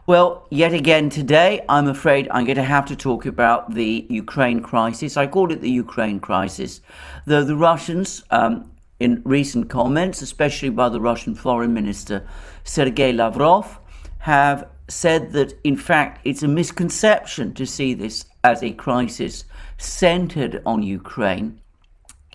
Well, yet again today, I'm afraid I'm going to have to talk about the Ukraine crisis. I call it the Ukraine crisis, though the Russians, in recent comments, especially by the Russian Foreign Minister Sergei Lavrov, have said that in fact it's a misconception to see this as a crisis centered on Ukraine.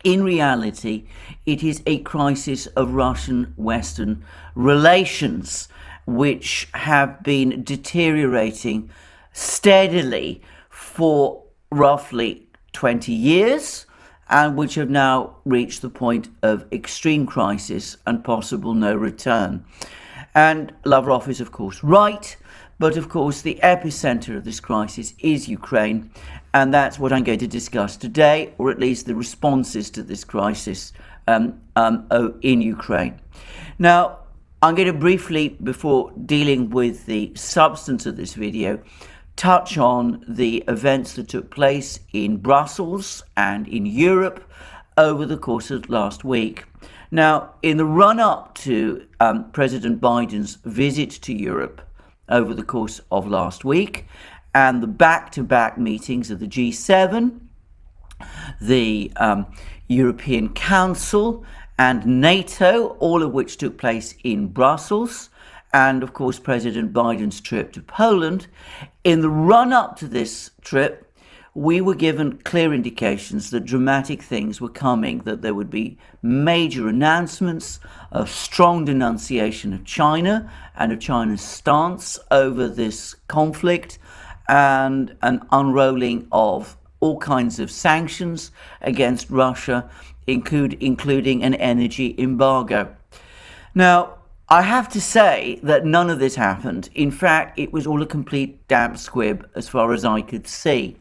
In reality, it is a crisis of Russian-Western relations, which have been deteriorating steadily for roughly 20 years, and which have now reached the point of extreme crisis and possible no return. And Lavrov is, of course, right. But of course, the epicenter of this crisis is Ukraine, and that's what I'm going to discuss today, or at least the responses to this crisis in Ukraine. Now, I'm going to briefly, before dealing with the substance of this video, touch on the events that took place in Brussels and in Europe over the course of last week. Now, in the run-up to President Biden's visit to Europe over the course of last week, and the back-to-back meetings of the G7, the European Council and NATO, all of which took place in Brussels, and of course President Biden's trip to Poland. In the run-up to this trip, we were given clear indications that dramatic things were coming, that there would be major announcements, a strong denunciation of China and of China's stance over this conflict, and an unrolling of all kinds of sanctions against Russia, including an energy embargo. Now, I have to say that none of this happened. In fact, it was all a complete damp squib as far as I could see.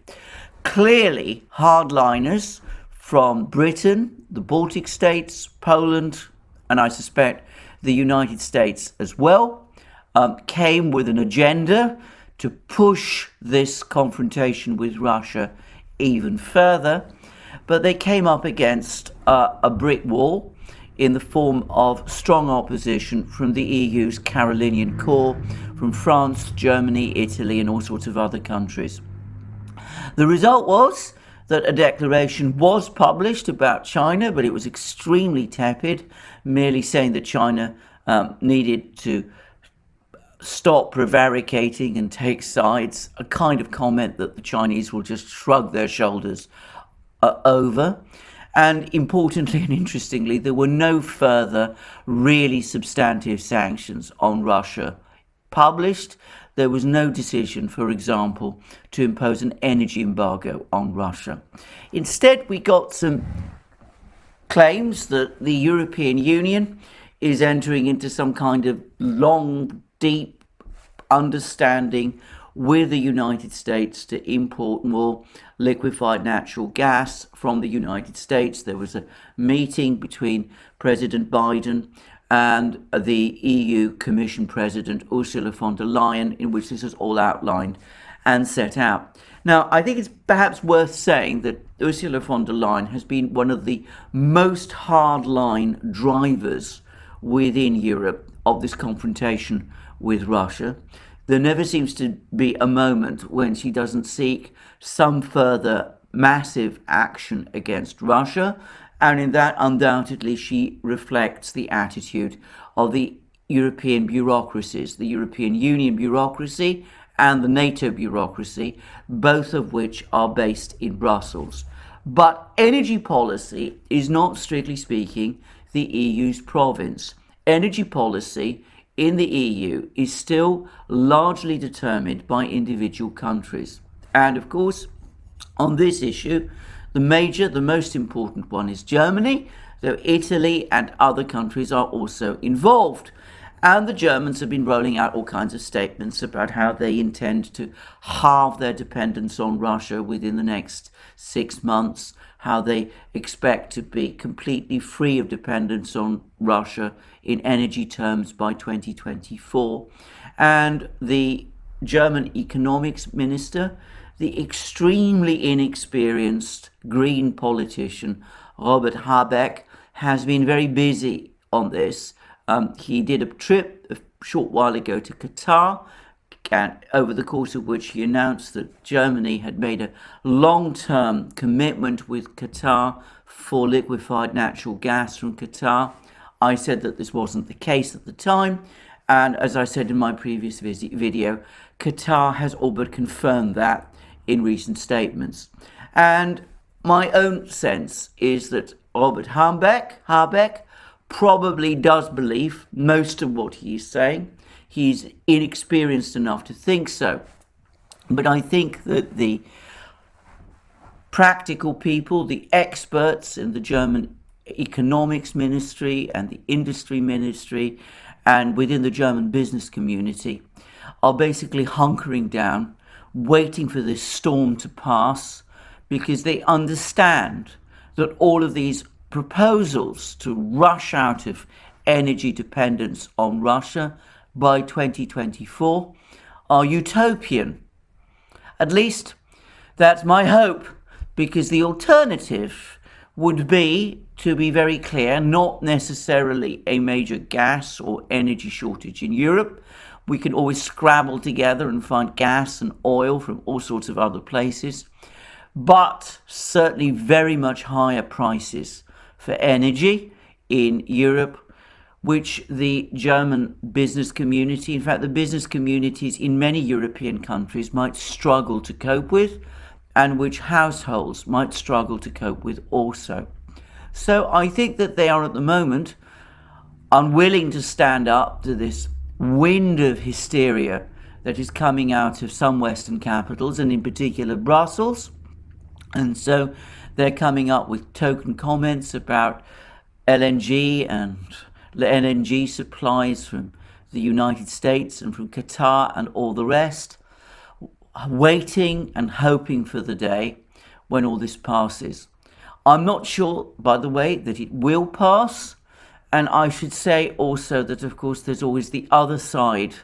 Clearly, hardliners from Britain, the Baltic states, Poland, and I suspect the United States as well, came with an agenda to push this confrontation with Russia even further. But they came up against a brick wall in the form of strong opposition from the EU's Carolinian core, from France, Germany, Italy, and all sorts of other countries. The result was that a declaration was published about China, but it was extremely tepid, merely saying that China needed to stop prevaricating and take sides, a kind of comment that the Chinese will just shrug their shoulders over. And importantly and interestingly, there were no further really substantive sanctions on Russia published. There was no decision, for example, to impose an energy embargo on Russia. Instead, we got some claims that the European Union is entering into some kind of long, deep understanding with the United States to import more liquefied natural gas from the United States. There was a meeting between President Biden and the EU Commission President Ursula von der Leyen, in which this is all outlined and set out. Now, I think it's perhaps worth saying that Ursula von der Leyen has been one of the most hardline drivers within Europe of this confrontation with Russia. There never seems to be a moment when she doesn't seek some further massive action against Russia. And in that, undoubtedly, she reflects the attitude of the European bureaucracies, the European Union bureaucracy and the NATO bureaucracy, both of which are based in Brussels. But energy policy is not, strictly speaking, the EU's province. Energy policy in the EU is still largely determined by individual countries. And of course, on this issue, the most important one is Germany, though Italy and other countries are also involved. And the Germans have been rolling out all kinds of statements about how they intend to halve their dependence on Russia within the next 6 months, how they expect to be completely free of dependence on Russia in energy terms by 2024. And the German economics minister, the extremely inexperienced Green politician Robert Habeck, has been very busy on this. He did a trip a short while ago to Qatar, and over the course of which he announced that Germany had made a long-term commitment with Qatar for liquefied natural gas from Qatar. I said that this wasn't the case at the time, and as I said in my previous video, Qatar has all but confirmed that in recent statements. And my own sense is that Robert Habeck probably does believe most of what he's saying. He's inexperienced enough to think so. But I think that the practical people, the experts in the German economics ministry and the industry ministry and within the German business community are basically hunkering down, waiting for this storm to pass, because they understand that all of these proposals to rush out of energy dependence on Russia by 2024 are utopian. At least that's my hope, because the alternative would be, to be very clear, not necessarily a major gas or energy shortage in Europe. We can always scrabble together and find gas and oil from all sorts of other places, but certainly very much higher prices for energy in Europe, which the German business community, in fact the business communities in many European countries, might struggle to cope with, and which households might struggle to cope with also. So I think that they are at the moment unwilling to stand up to this wind of hysteria that is coming out of some Western capitals, and in particular Brussels. And so they're coming up with token comments about LNG and LNG supplies from the United States and from Qatar and all the rest, waiting and hoping for the day when all this passes. I'm not sure, by the way, that it will pass. And I should say also that, of course, there's always the other side,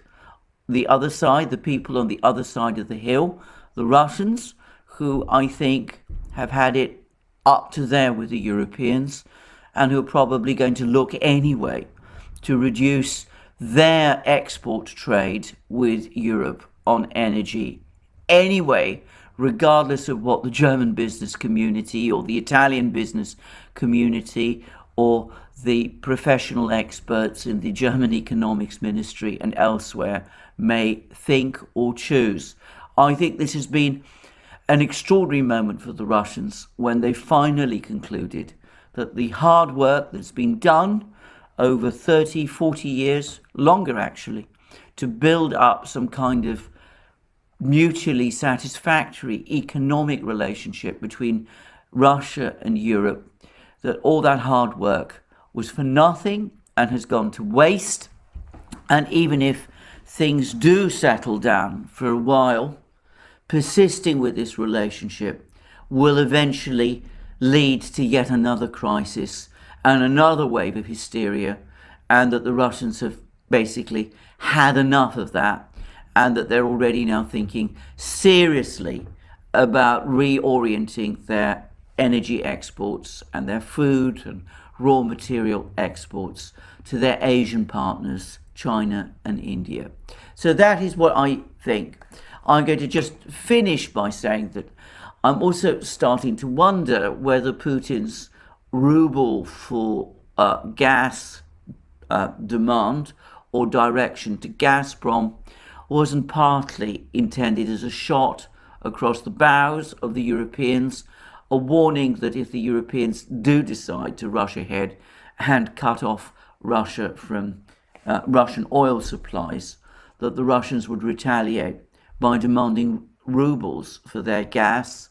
the people on the other side of the hill, the Russians, who I think have had it up to there with the Europeans, and who are probably going to look anyway to reduce their export trade with Europe on energy anyway, regardless of what the German business community or the Italian business community or the professional experts in the German economics ministry and elsewhere may think or choose. I think this has been an extraordinary moment for the Russians when they finally concluded that the hard work that's been done over 30, 40 years, longer actually, to build up some kind of mutually satisfactory economic relationship between Russia and Europe, that all that hard work was for nothing and has gone to waste. And even if things do settle down for a while, persisting with this relationship will eventually lead to yet another crisis and another wave of hysteria, and that the Russians have basically had enough of that, and that they're already now thinking seriously about reorienting their energy exports and their food and raw material exports to their Asian partners, China and India. So that is what I think. I'm going to just finish by saying that I'm also starting to wonder whether Putin's ruble for gas demand or direction to Gazprom wasn't partly intended as a shot across the bows of the Europeans, a warning that if the Europeans do decide to rush ahead and cut off Russia from Russian oil supplies, that the Russians would retaliate by demanding rubles for their gas,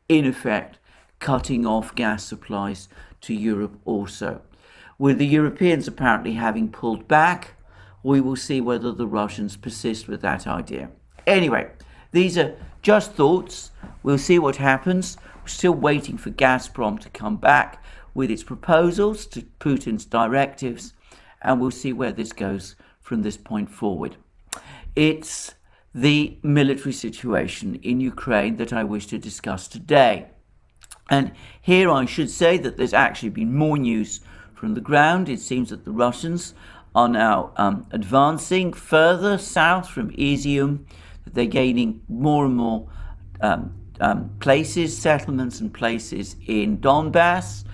in effect cutting off gas supplies to Europe also. With the Europeans apparently having pulled back, we will see whether the Russians persist with that idea. Anyway, these are just thoughts. We'll see what happens. We're still waiting for Gazprom to come back with its proposals to Putin's directives, and we'll see where this goes from this point forward. It's the military situation in Ukraine that I wish to discuss today. And here I should say that there's actually been more news from the ground. It seems that the Russians are now advancing further south from ETHEREUM. They're gaining more and more places, settlements and places in Donbass.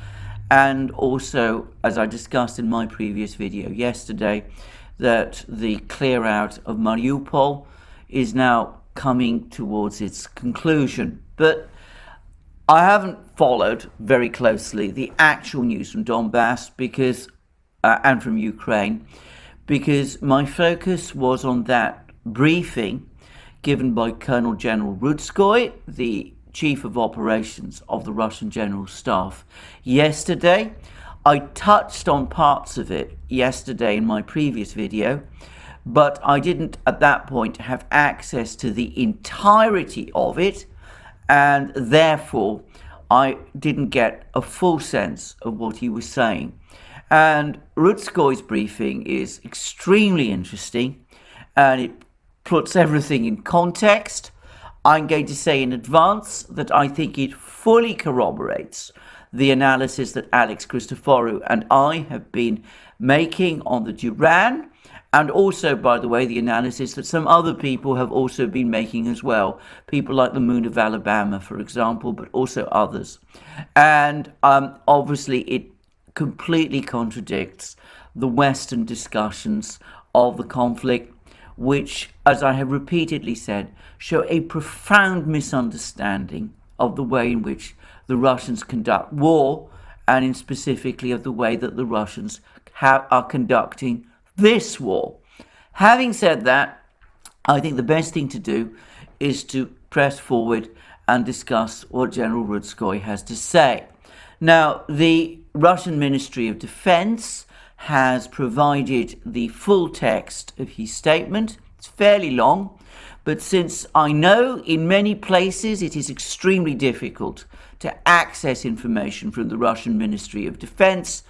And also, as I discussed in my previous video yesterday, that the clear out of Mariupol is now coming towards its conclusion. But I haven't followed very closely the actual news from Donbass because and from Ukraine, because my focus was on that briefing given by Colonel General Rudskoy, the Chief of Operations of the Russian General Staff, yesterday. I touched on parts of it yesterday in my previous video, but I didn't at that point have access to the entirety of it, and therefore I didn't get a full sense of what he was saying. And Rudskoy's briefing is extremely interesting, and it puts everything in context. I'm going to say in advance that I think it fully corroborates the analysis that Alex Christoforou and I have been making on the DURAN, and also, by the way, the analysis that some other people have also been making as well. People like the Moon of Alabama, for example, but also others. And obviously it completely contradicts the Western discussions of the conflict, which, as I have repeatedly said, show a profound misunderstanding of the way in which the Russians conduct war, and in specifically of the way that the Russians are conducting this war. Having said that, I think the best thing to do is to press forward and discuss what General Rudskoy has to say. Now, the Russian Ministry of Defense has provided the full text of his statement. It's fairly long, but since I know in many places it is extremely difficult to access information from the Russian Ministry of Defense,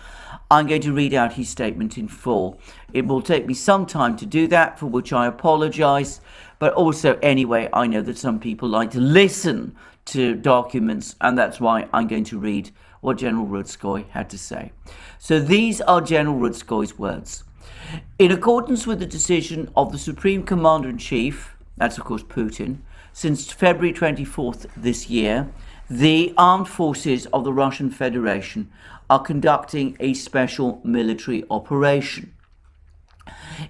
I'm going to read out his statement in full. It will take me some time to do that, for which I apologize, but also anyway, I know that some people like to listen to documents, and that's why I'm going to read what General Rudskoy had to say. So these are General Rudskoy's words. In accordance with the decision of the Supreme Commander-in-Chief, that's of course Putin, since February 24th this year, the armed forces of the Russian Federation are conducting a special military operation.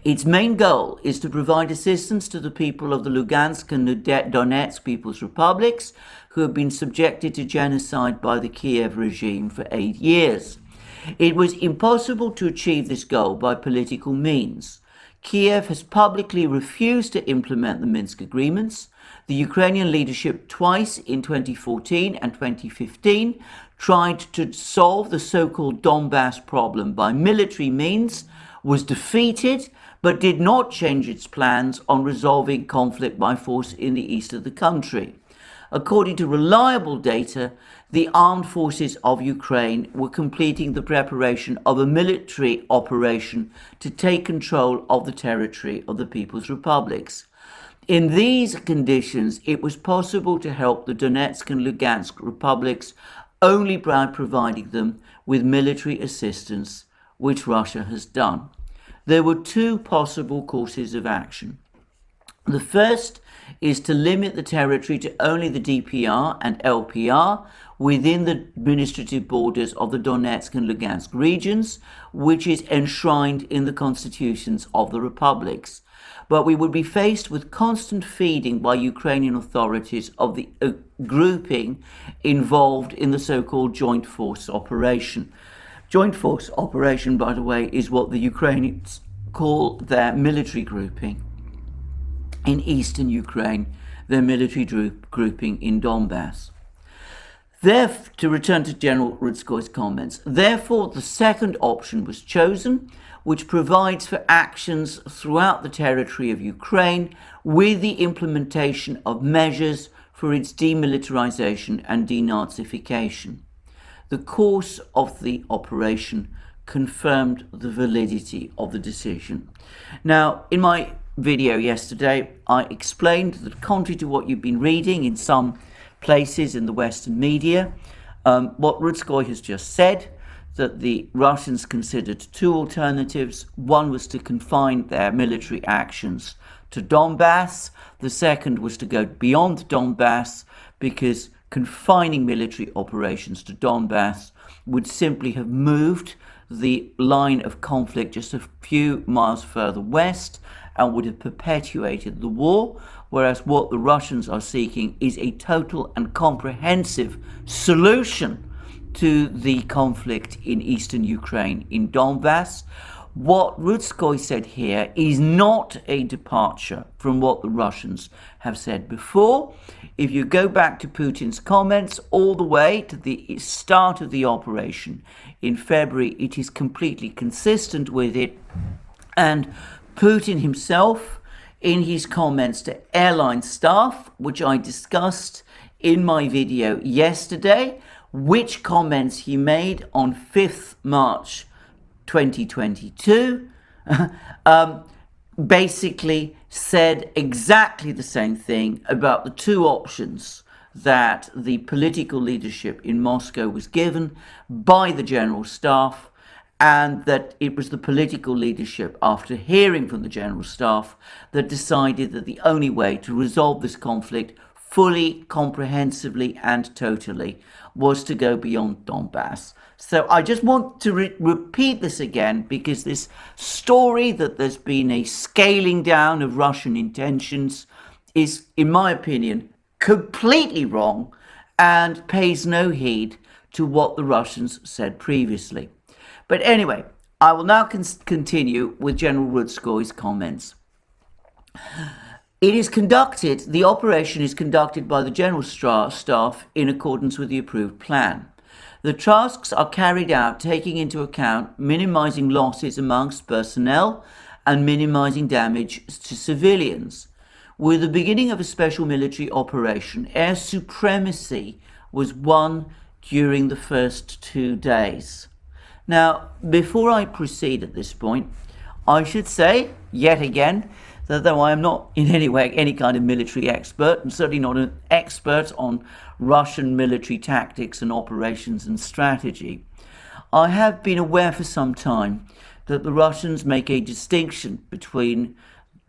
Its main goal is to provide assistance to the people of the Lugansk and Donetsk People's Republics who have been subjected to genocide by the Kiev regime for 8 years. It was impossible to achieve this goal by political means. Kiev has publicly refused to implement the Minsk agreements. The Ukrainian leadership twice in 2014 and 2015 tried to solve the so-called Donbass problem by military means, was defeated, but did not change its plans on resolving conflict by force in the east of the country. According to reliable data, the armed forces of Ukraine were completing the preparation of a military operation to take control of the territory of the People's Republics. In these conditions, it was possible to help the Donetsk and Lugansk republics only by providing them with military assistance, which Russia has done. There were two possible courses of action. The first is to limit the territory to only the DPR and LPR within the administrative borders of the Donetsk and Lugansk regions, which is enshrined in the constitutions of the republics. But we would be faced with constant feeding by Ukrainian authorities of the grouping involved in the so-called joint force operation. Joint force operation, by the way, is what the Ukrainians call their military grouping in eastern Ukraine, their military grouping in Donbass. To return to General Rudskoy's comments, therefore the second option was chosen, which provides for actions throughout the territory of Ukraine with the implementation of measures for its demilitarization and denazification. The course of the operation confirmed the validity of the decision. Now, in my video yesterday, I explained that contrary to what you've been reading in some places in the Western media, what Rudskoy has just said, that the Russians considered two alternatives. One was to confine their military actions to Donbass. The second was to go beyond Donbass, because confining military operations to Donbass would simply have moved the line of conflict just a few miles further west and would have perpetuated the war, whereas what the Russians are seeking is a total and comprehensive solution to the conflict in eastern Ukraine, in Donbass. What Rudskoy said here is not a departure from what the Russians have said before. If you go back to Putin's comments all the way to the start of the operation in February, it is completely consistent with it. And Putin himself, in his comments to airline staff, which I discussed in my video yesterday, which comments he made on 5th March 2022, basically said exactly the same thing about the two options that the political leadership in Moscow was given by the General Staff, and that it was the political leadership, after hearing from the General Staff, that decided that the only way to resolve this conflict fully, comprehensively and totally was to go beyond Donbass. So I just want to repeat this again, because this story that there's been a scaling down of Russian intentions is, in my opinion, completely wrong and pays no heed to what the Russians said previously. But anyway, I will now continue with General Rudskoy's comments. The operation is conducted by the General Staff in accordance with the approved plan. The tasks are carried out taking into account minimizing losses amongst personnel and minimizing damage to civilians. With the beginning of a special military operation, air supremacy was won during the first 2 days. Now, before I proceed at this point, I should say, yet again, that though I am not in any way any kind of military expert, and certainly not an expert on Russian military tactics and operations and strategy, I have been aware for some time that the Russians make a distinction between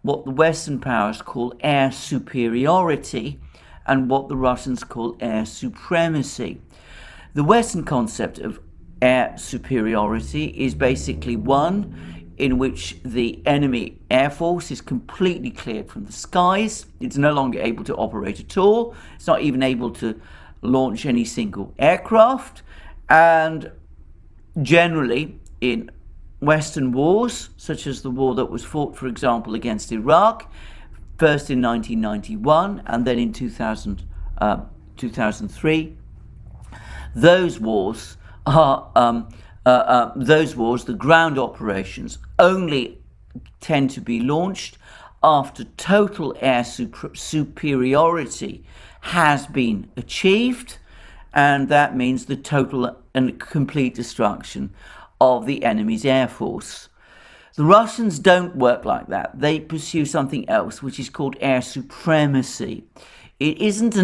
what the Western powers call air superiority and what the Russians call air supremacy. The Western concept of air superiority is basically one in which the enemy air force is completely cleared from the skies. It's no longer able to operate at all. It's not even able to launch any single aircraft. And generally, in Western wars, such as the war that was fought, for example, against Iraq, first in 1991 and then in 2003, those wars, the ground operations, only tend to be launched after total air superiority has been achieved, and that means the total and complete destruction of the enemy's air force. The Russians don't work like that. They pursue something else, which is called air supremacy. It isn't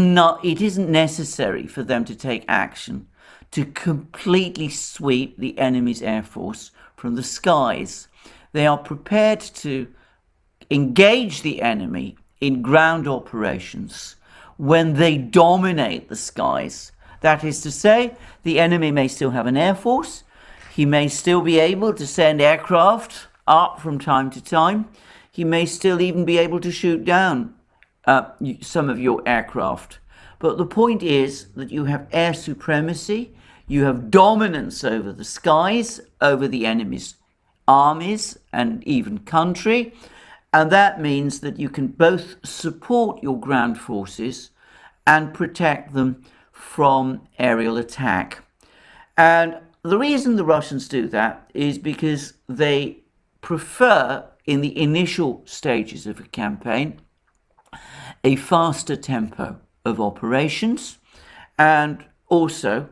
necessary for them to take action to completely sweep the enemy's air force from the skies. They are prepared to engage the enemy in ground operations when they dominate the skies. That is to say, the enemy may still have an air force. He may still be able to send aircraft up from time to time. He may still even be able to shoot down some of your aircraft. But the point is that you have air supremacy, you have dominance over the skies, over the enemy's armies and even country, and that means that you can both support your ground forces and protect them from aerial attack. And the reason the Russians do that is because they prefer, in the initial stages of a campaign, a faster tempo of operations, and also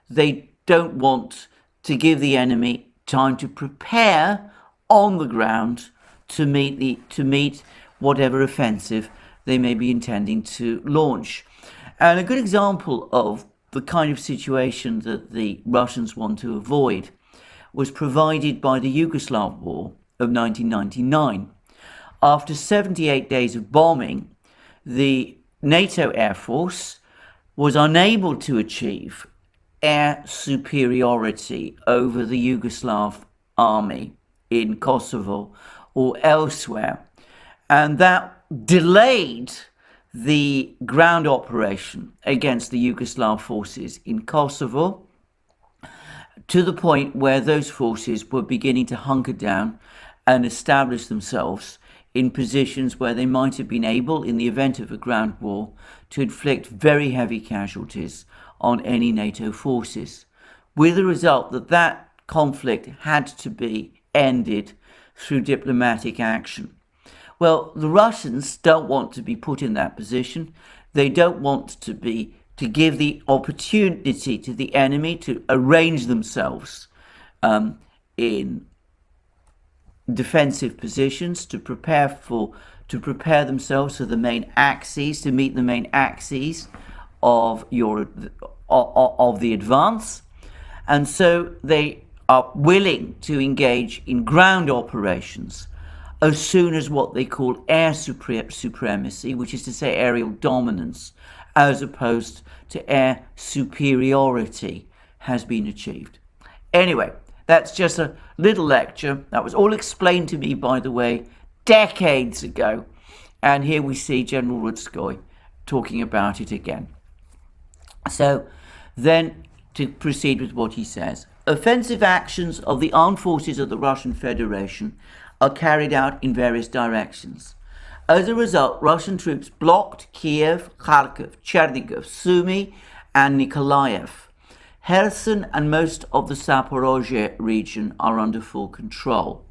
they don't want to give the enemy time to prepare on the ground to meet whatever offensive they may be intending to launch. And a good example of the kind of situation that the Russians want to avoid was provided by the Yugoslav War of 1999. After 78 days of bombing, the NATO Air Force was unable to achieve air superiority over the Yugoslav army in Kosovo or elsewhere, and that delayed the ground operation against the Yugoslav forces in Kosovo to the point where those forces were beginning to hunker down and establish themselves in positions where they might have been able, in the event of a ground war, to inflict very heavy casualties on any NATO forces, with the result that that conflict had to be ended through diplomatic action. Well, the Russians don't want to be put in that position. They don't want to give the opportunity to the enemy to arrange themselves in defensive positions, to prepare themselves for the main axes, to meet the main axes of the advance, and so they are willing to engage in ground operations as soon as what they call air supremacy, which is to say aerial dominance, as opposed to air superiority, has been achieved. Anyway, that's just a little lecture. That was all explained to me, by the way, decades ago. And here we see General Rudskoy talking about it again. So then, to proceed with what he says, offensive actions of the armed forces of the Russian Federation are carried out in various directions. As a result, Russian troops blocked Kiev, Kharkiv, Chernigov, Sumy, and Nikolaev. Kherson and most of the Zaporozhye region are under full control.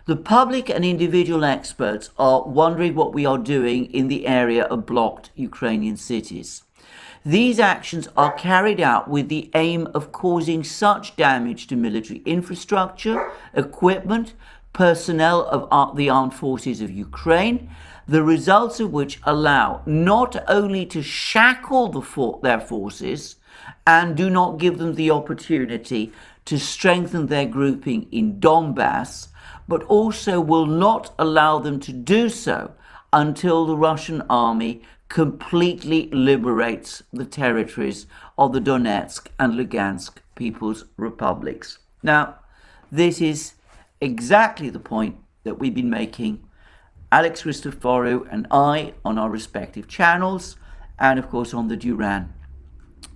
The public and individual experts are wondering what we are doing in the area of blocked Ukrainian cities. These actions are carried out with the aim of causing such damage to military infrastructure, equipment, personnel of the armed forces of Ukraine, the results of which allow not only to shackle their forces and do not give them the opportunity to strengthen their grouping in Donbass, but also will not allow them to do so until the Russian army completely liberates the territories of the Donetsk and Lugansk People's Republics. Now, this is exactly the point that we've been making, Alex Christoforou and I, on our respective channels, and of course on the DURAN,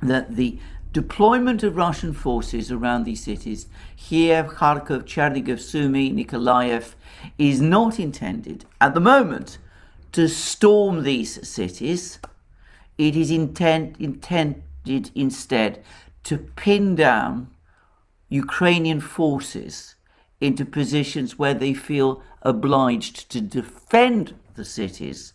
that the deployment of Russian forces around these cities, Kiev, Kharkov, Chernigov, Sumy, Nikolaev, is not intended at the moment to storm these cities. It is intended instead to pin down Ukrainian forces into positions where they feel obliged to defend the cities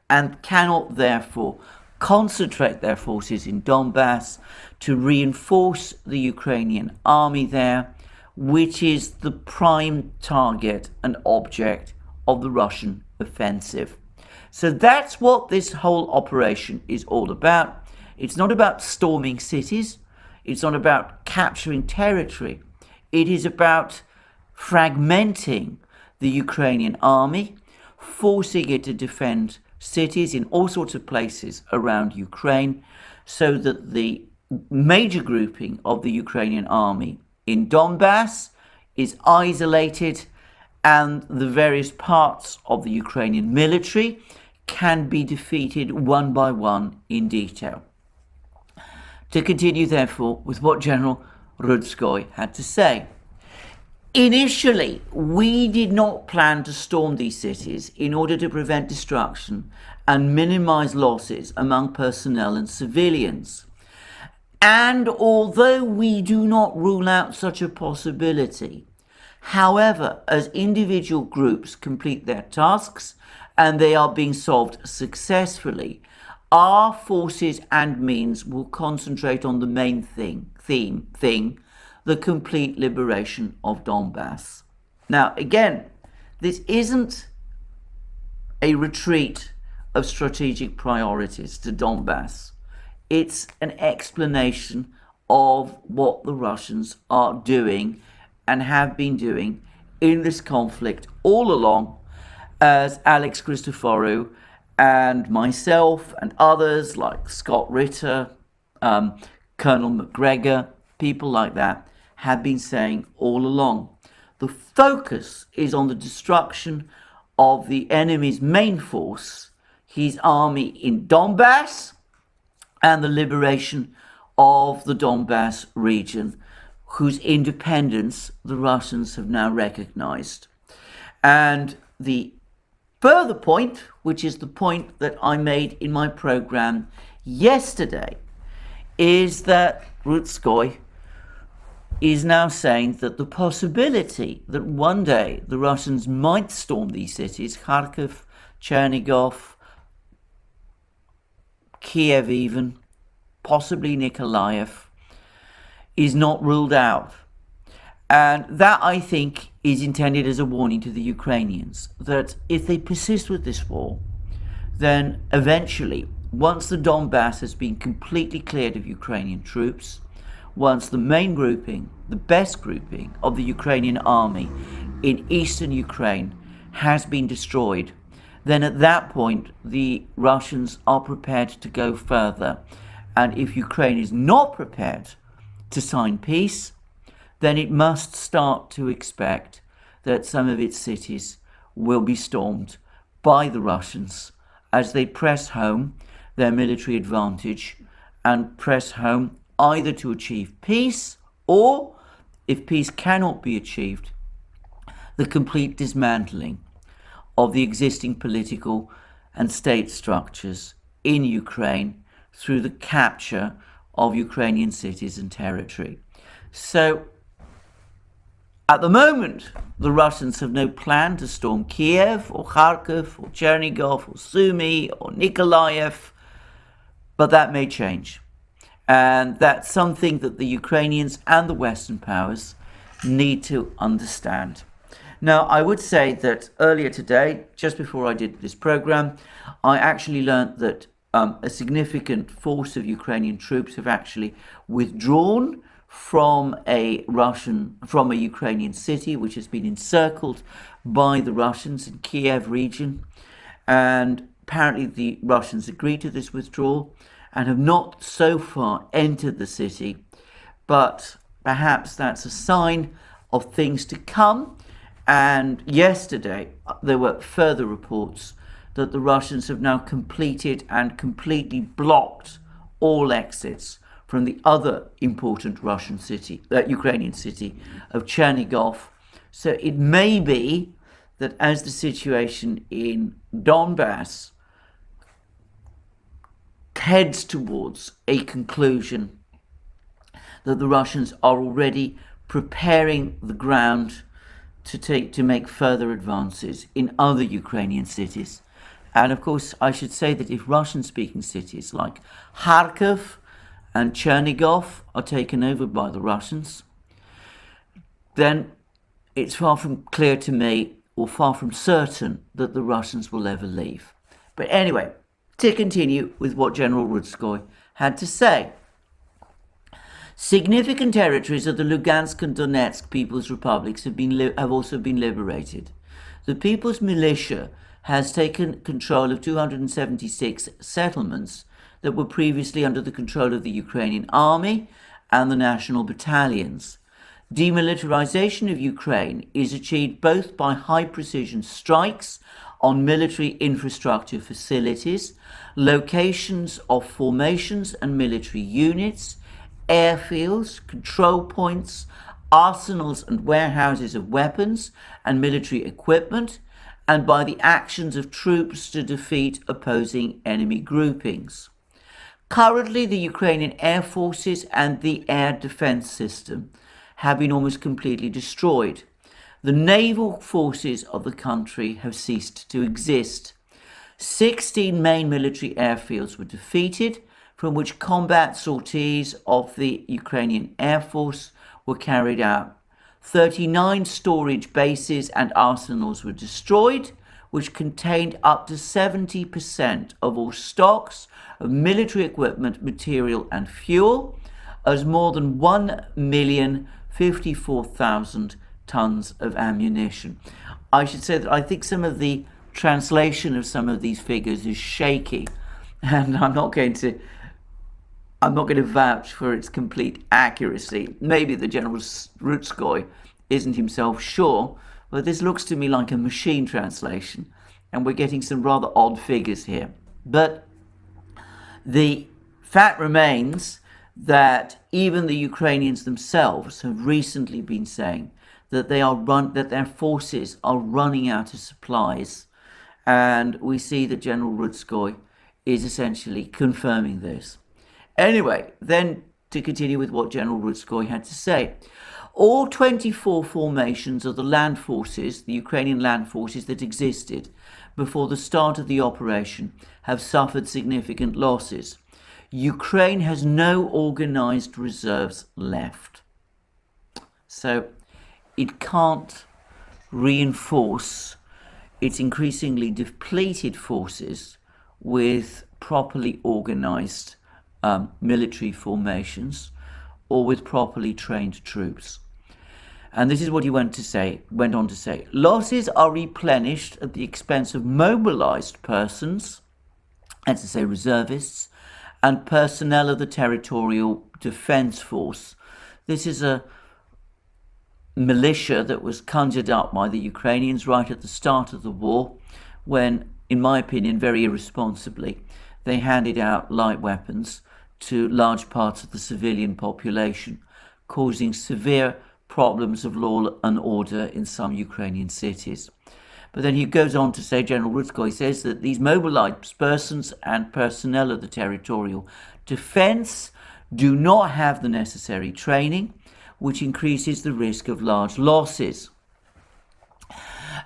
and cannot therefore concentrate their forces in Donbass to reinforce the Ukrainian army there, which is the prime target and object of the Russian offensive. So that's what this whole operation is all about. It's not about storming cities. It's not about capturing territory. It is about fragmenting the Ukrainian army, forcing it to defend cities in all sorts of places around Ukraine, so that the major grouping of the Ukrainian army in Donbass is isolated and the various parts of the Ukrainian military can be defeated one by one in detail. To continue, therefore, with what General Rudskoy had to say. Initially, we did not plan to storm these cities in order to prevent destruction and minimize losses among personnel and civilians. And although we do not rule out such a possibility, however, as individual groups complete their tasks and they are being solved successfully, our forces and means will concentrate on the main thing, the complete liberation of Donbass. Now, again, this isn't a retreat of strategic priorities to Donbass. It's an explanation of what the Russians are doing and have been doing in this conflict all along, as Alex Christoforou and myself and others like Scott Ritter, Colonel McGregor, people like that, have been saying all along. The focus is on the destruction of the enemy's main force, his army in Donbass, and the liberation of the Donbass region, whose independence the Russians have now recognized. And the further point, which is the point that I made in my program yesterday, is that Rutskoy is now saying that the possibility that one day the Russians might storm these cities, Kharkiv, Chernigov, Kiev even, possibly Nikolaev, is not ruled out. And that, I think, is intended as a warning to the Ukrainians that if they persist with this war, then eventually, once the Donbass has been completely cleared of Ukrainian troops, once the main grouping, the best grouping of the Ukrainian army in eastern Ukraine has been destroyed, then at that point the Russians are prepared to go further. And if Ukraine is not prepared to sign peace, then it must start to expect that some of its cities will be stormed by the Russians as they press home their military advantage and press home either to achieve peace or, if peace cannot be achieved, the complete dismantling of the existing political and state structures in Ukraine through the capture of Ukrainian cities and territory. So, at the moment, the Russians have no plan to storm Kiev or Kharkiv or Chernigov or Sumy or Nikolaev, but that may change. And that's something that the Ukrainians and the Western powers need to understand. Now, I would say that earlier today, just before I did this program, I actually learned that a significant force of Ukrainian troops have actually withdrawn from a Ukrainian city which has been encircled by the Russians in Kiev region. And apparently the Russians agreed to this withdrawal and have not so far entered the city, but perhaps that's a sign of things to come. And yesterday there were further reports that the Russians have now completed and completely blocked all exits from the other important Ukrainian city of Chernigov. So it may be that as the situation in Donbass heads towards a conclusion, that the Russians are already preparing the ground to make further advances in other Ukrainian cities. And of course, I should say that if Russian-speaking cities like Kharkiv and Chernigov are taken over by the Russians, then it's far from clear to me, or far from certain, that the Russians will ever leave. But anyway, to continue with what General Rutskoy had to say. Significant territories of the Lugansk and Donetsk People's Republics have also been liberated. The People's Militia has taken control of 276 settlements that were previously under the control of the Ukrainian army and the national battalions. Demilitarization of Ukraine is achieved both by high-precision strikes on military infrastructure facilities, locations of formations and military units, airfields, control points, arsenals and warehouses of weapons and military equipment, and by the actions of troops to defeat opposing enemy groupings. Currently, the Ukrainian air forces and the air defense system have been almost completely destroyed. The naval forces of the country have ceased to exist. 16 main military airfields were defeated, from which combat sorties of the Ukrainian Air Force were carried out. 39 storage bases and arsenals were destroyed, which contained up to 70% of all stocks of military equipment, material and fuel, as more than 1,054,000 tons of ammunition. I should say that I think some of the translation of some of these figures is shaky, and I'm not going to vouch for its complete accuracy. Maybe the General Rutskoy isn't himself sure, but this looks to me like a machine translation, and we're getting some rather odd figures here. But the fact remains that even the Ukrainians themselves have recently been saying that that their forces are running out of supplies, and we see that General Rutskoy is essentially confirming this. Anyway, then to continue with what General Rutskoy had to say. All 24 formations of the land forces, the Ukrainian land forces that existed before the start of the operation, have suffered significant losses. Ukraine has no organized reserves left. So it can't reinforce its increasingly depleted forces with properly organized military formations or with properly trained troops. And this is what he went on to say. Losses are replenished at the expense of mobilized persons, that's to say reservists, and personnel of the Territorial Defense Force. This is a militia that was conjured up by the Ukrainians right at the start of the war, when, in my opinion, very irresponsibly, they handed out light weapons to large parts of the civilian population, causing severe problems of law and order in some Ukrainian cities. But then he goes on to say, General Rutskoy says that these mobilized persons and personnel of the territorial defense do not have the necessary training, which increases the risk of large losses.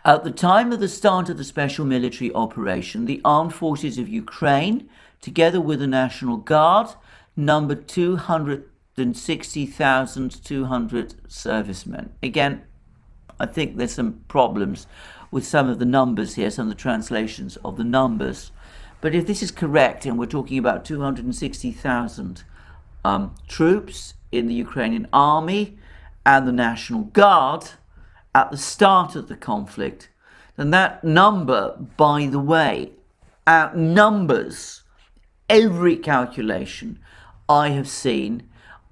At the time of the start of the special military operation, the armed forces of Ukraine, together with the National Guard, numbered 260,200 servicemen. Again, I think there's some problems with some of the numbers here, some of the translations of the numbers. But if this is correct, and we're talking about 260,000 troops in the Ukrainian army and the National Guard at the start of the conflict, then that number, by the way, outnumbers every calculation I have seen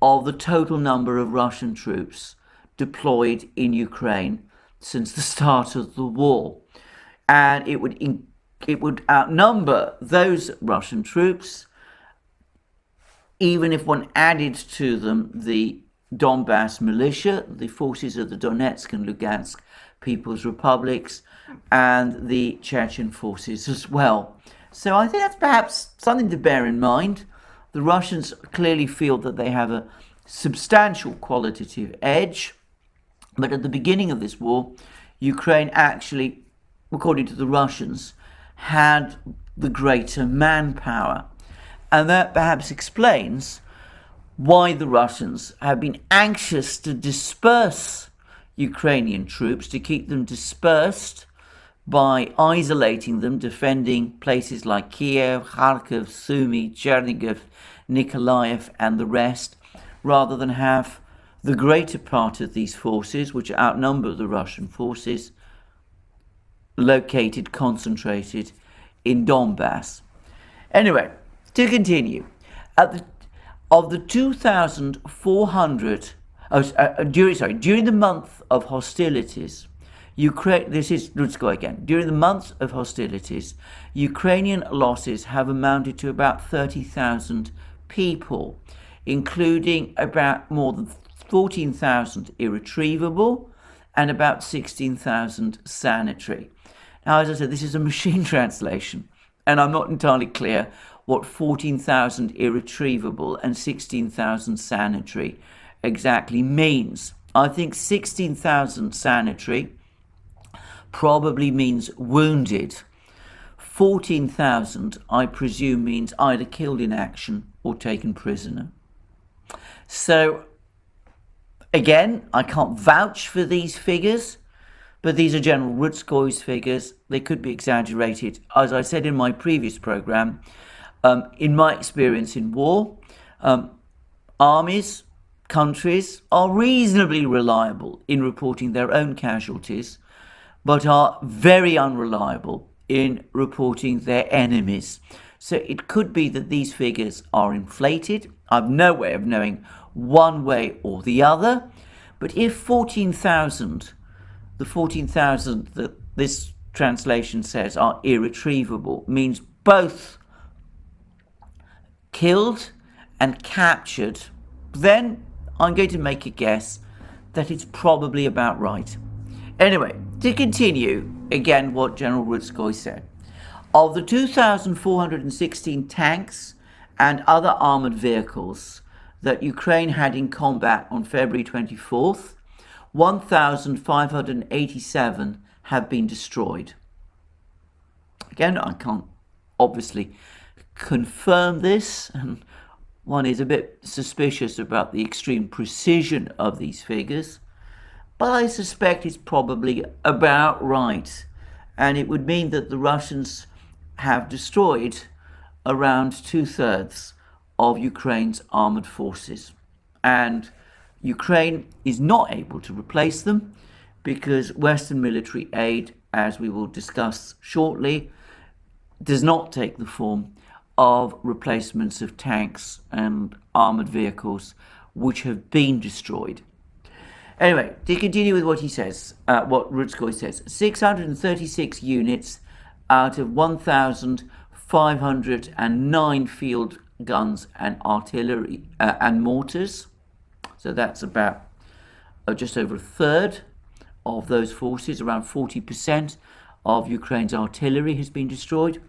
of the total number of Russian troops deployed in Ukraine since the start of the war. And it would outnumber those Russian troops, even if one added to them the Donbass militia, the forces of the Donetsk and Lugansk People's Republics, and the Chechen forces as well. So I think that's perhaps something to bear in mind. The Russians clearly feel that they have a substantial qualitative edge, but at the beginning of this war, Ukraine actually, according to the Russians, had the greater manpower. And that perhaps explains why the Russians have been anxious to disperse Ukrainian troops, to keep them dispersed by isolating them, defending places like Kiev, Kharkiv, Sumy, Chernihiv, Nikolaev, and the rest, rather than have the greater part of these forces, which outnumber the Russian forces, located, concentrated in Donbass. Anyway, to continue, of the 2,400, during the month of hostilities, this is Rutskoy again. During the month of hostilities, Ukrainian losses have amounted to about 30,000 people, including about more than 14,000 irretrievable and about 16,000 sanitary. Now, as I said, this is a machine translation, and I'm not entirely clear what 14,000 irretrievable and 16,000 sanitary exactly means. I think 16,000 sanitary probably means wounded. 14,000, I presume, means either killed in action or taken prisoner. So, again, I can't vouch for these figures, but these are General Rutskoy's figures. They could be exaggerated. As I said in my previous program, in my experience in war, armies countries are reasonably reliable in reporting their own casualties, but are very unreliable in reporting their enemies. So it could be that these figures are inflated. I've no way of knowing one way or the other. But if 14,000, the 14,000 that this translation says are irretrievable, means both killed and captured, then I'm going to make a guess that it's probably about right. Anyway, to continue, again, what General Rutskoy said. Of the 2,416 tanks and other armoured vehicles that Ukraine had in combat on February 24th, 1,587 have been destroyed. Again, I can't obviously confirm this, and one is a bit suspicious about the extreme precision of these figures, but I suspect it's probably about right, and it would mean that the Russians have destroyed around 2/3 of Ukraine's armoured forces, and Ukraine is not able to replace them because Western military aid, as we will discuss shortly, does not take the form of replacements of tanks and armoured vehicles which have been destroyed. Anyway, to continue with what he says, what Rutskoy says, 636 units out of 1,509 field guns and artillery and mortars. So that's about just over a third of those forces. Around 40% of Ukraine's artillery has been destroyed.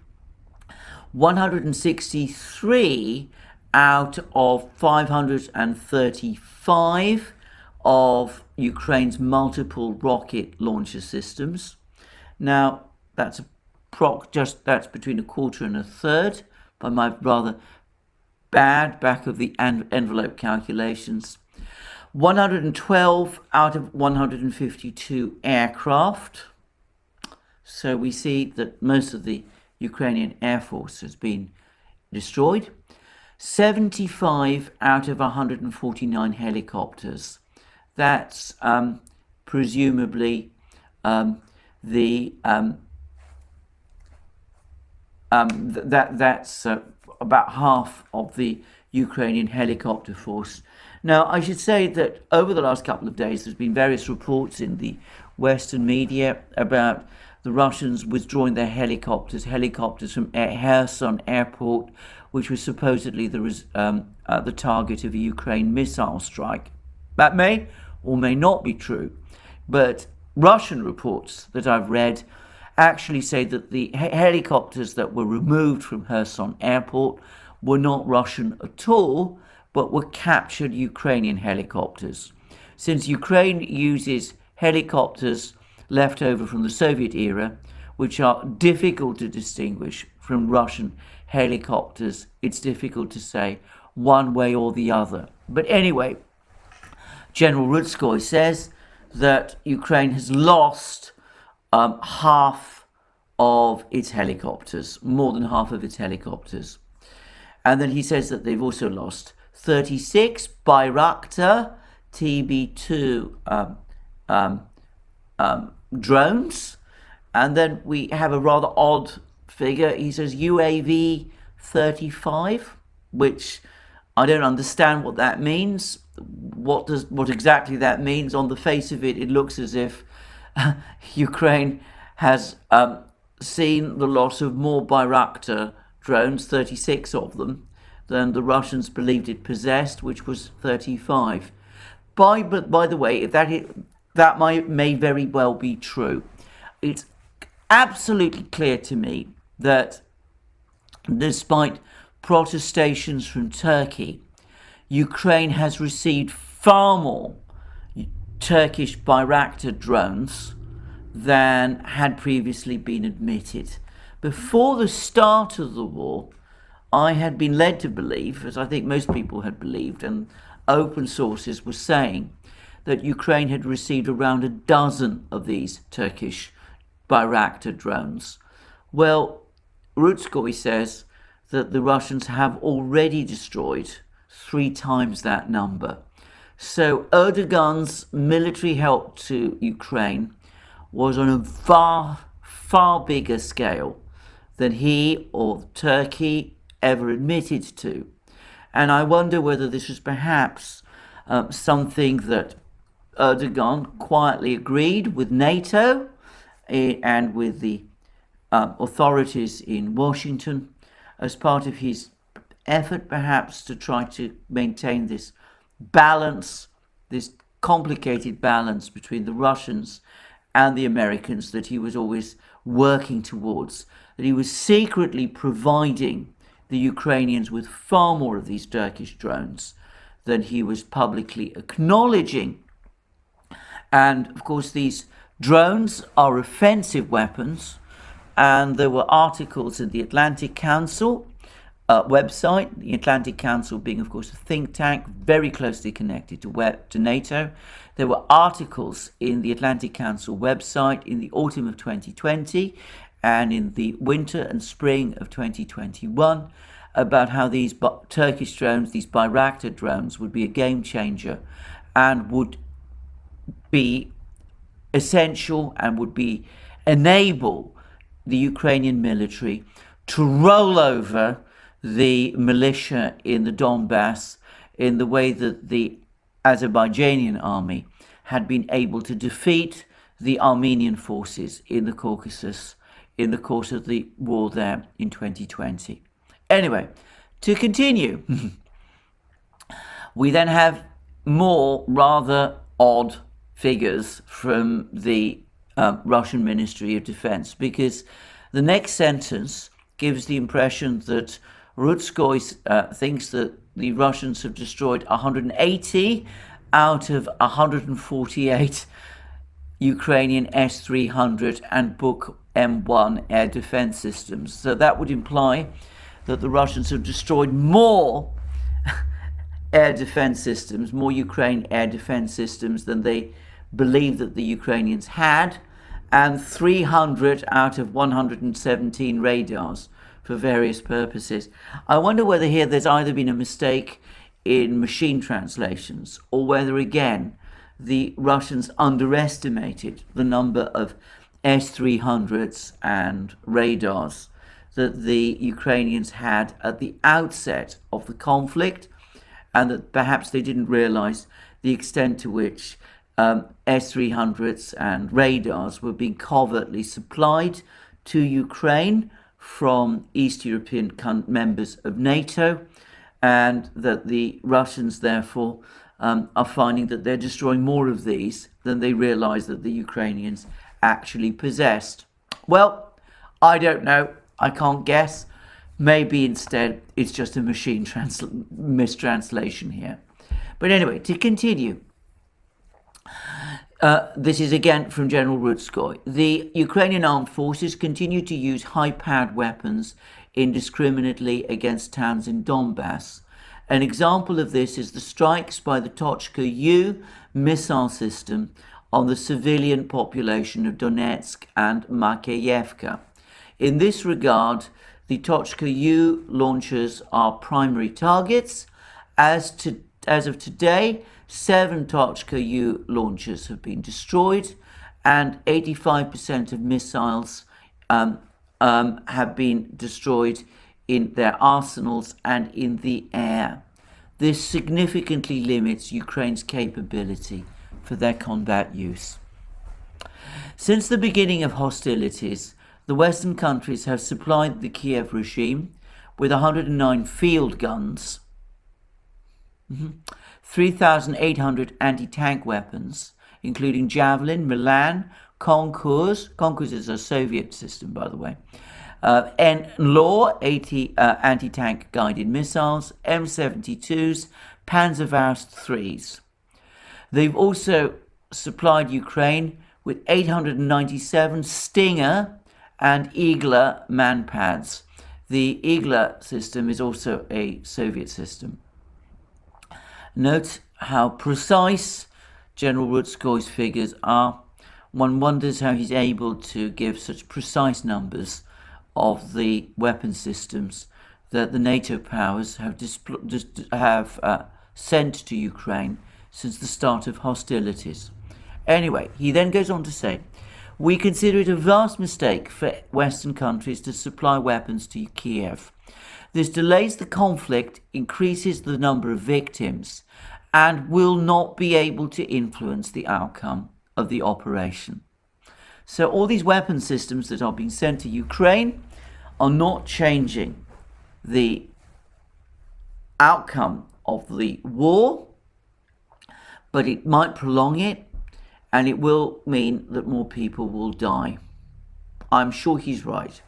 163 out of 535 of Ukraine's multiple rocket launcher systems. Now, that's between a quarter and a third by my rather bad back of the envelope calculations. 112 out of 152 aircraft. So we see that most of the Ukrainian Air Force has been destroyed. 75 out of 149 helicopters. That's presumably that's about half of the Ukrainian helicopter force. Now, I should say that over the last couple of days, there's been various reports in the Western media about the Russians withdrawing their helicopters from Kherson airport, which was supposedly the target of a Ukraine missile strike. That may or may not be true, but Russian reports that I've read actually say that the helicopters that were removed from Kherson airport were not Russian at all, but were captured Ukrainian helicopters. Since Ukraine uses helicopters left over from the Soviet era, which are difficult to distinguish from Russian helicopters, it's difficult to say one way or the other. But anyway, General Rutskoy says that Ukraine has lost half of its helicopters, more than half of its helicopters. And then he says that they've also lost 36 Bayraktar TB2 drones. And then we have a rather odd figure. He says UAV 35, which I don't understand what that means. What exactly that means? On the face of it, it looks as if Ukraine has seen the loss of more Bayraktar drones, 36 of them, than the Russians believed it possessed, which was 35. But by the way, that may very well be true. It's absolutely clear to me that despite protestations from Turkey, Ukraine has received far more Turkish Bayraktar drones than had previously been admitted. Before the start of the war, I had been led to believe, as I think most people had believed, and open sources were saying, that Ukraine had received around a dozen of these Turkish Bayraktar drones. Well, Rutskoy says that the Russians have already destroyed 3 times that number. So Erdogan's military help to Ukraine was on a far bigger scale than he or Turkey ever admitted to. And I wonder whether this was perhaps something that Erdogan quietly agreed with NATO and with the authorities in Washington as part of his effort perhaps to try to maintain this balance, this complicated balance between the Russians and the Americans that he was always working towards, that he was secretly providing the Ukrainians with far more of these Turkish drones than he was publicly acknowledging. And of course, these drones are offensive weapons, and there were articles in the Atlantic Council website, the Atlantic Council being, of course, a think tank very closely connected to NATO. There were articles in the Atlantic Council website in the autumn of 2020 and in the winter and spring of 2021 about how these Turkish drones, these Bayraktar drones, would be a game changer and would be essential and would enable the Ukrainian military to roll over the militia in the Donbass in the way that the Azerbaijani army had been able to defeat the Armenian forces in the Caucasus in the course of the war there in 2020. Anyway, to continue, we then have more rather odd figures from the Russian Ministry of Defense, because the next sentence gives the impression that Rutskoy thinks that the Russians have destroyed 180 out of 148 Ukrainian S-300 and Buk M1 air defense systems. So that would imply that the Russians have destroyed more air defense systems, more Ukraine air defense systems than they believed that the Ukrainians had, and 300 out of 117 radars for various purposes. I wonder whether here there's either been a mistake in machine translations or whether again the Russians underestimated the number of S-300s and radars that the Ukrainians had at the outset of the conflict, and that perhaps they didn't realize the extent to which S-300s and radars were being covertly supplied to Ukraine from East European members of NATO, and that the Russians therefore are finding that they're destroying more of these than they realize that the Ukrainians actually possessed. Well, I don't know. I can't guess. Maybe instead it's just a machine mistranslation here. But anyway, to continue. This is again from General Rutskoy. The Ukrainian armed forces continue to use high-powered weapons indiscriminately against towns in Donbass. An example of this is the strikes by the Tochka-U missile system on the civilian population of Donetsk and Makeyevka. In this regard, the Tochka-U launchers are primary targets. As of today, 7 Tochka-U launchers have been destroyed, and 85% of missiles have been destroyed in their arsenals and in the air. This significantly limits Ukraine's capability for their combat use. Since the beginning of hostilities, the Western countries have supplied the Kiev regime with 109 field guns, 3,800 anti-tank weapons, including Javelin, Milan, Konkurs. Konkurs is a Soviet system, by the way. And Law, 80 anti-tank guided missiles, M72s, Panzerfaust 3s. They've also supplied Ukraine with 897 Stinger and Igla manpads. The Igla system is also a Soviet system. Note how precise General Rutskoy's figures are. One wonders how he's able to give such precise numbers of the weapon systems that the NATO powers have sent to Ukraine since the start of hostilities. Anyway, he then goes on to say, we consider it a vast mistake for Western countries to supply weapons to Kiev. This delays the conflict, increases the number of victims, and will not be able to influence the outcome of the operation. So all these weapon systems that are being sent to Ukraine are not changing the outcome of the war, but it might prolong it, and it will mean that more people will die. I'm sure he's right.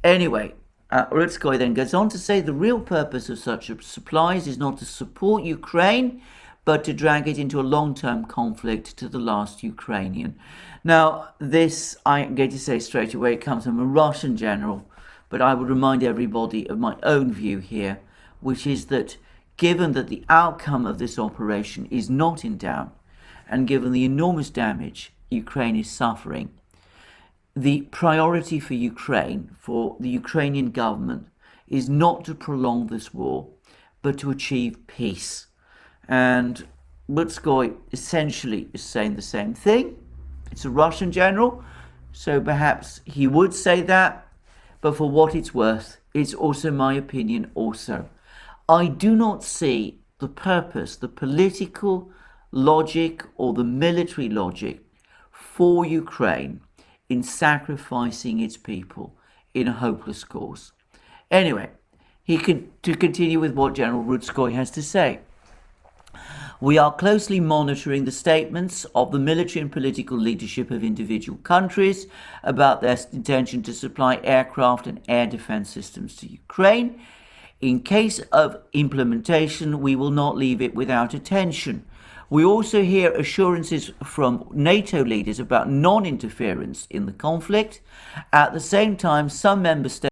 Anyway, Rutskoy then goes on to say the real purpose of such supplies is not to support Ukraine, but to drag it into a long-term conflict to the last Ukrainian. Now, this, I'm going to say straight away, it comes from a Russian general, but I would remind everybody of my own view here, which is that given that the outcome of this operation is not in doubt, and given the enormous damage Ukraine is suffering, the priority for Ukraine, for the Ukrainian government, is not to prolong this war, but to achieve peace. And Lutskoy essentially is saying the same thing. It's a Russian general, so perhaps he would say that, but for what it's worth, it's also my opinion also. I do not see the purpose, the political logic or the military logic for Ukraine in sacrificing its people in a hopeless cause. Anyway, to continue with what General Rutskoy has to say. We are closely monitoring the statements of the military and political leadership of individual countries about their intention to supply aircraft and air defense systems to Ukraine. In case of implementation, we will not leave it without attention. We also hear assurances from NATO leaders about non-interference in the conflict. At the same time, some member states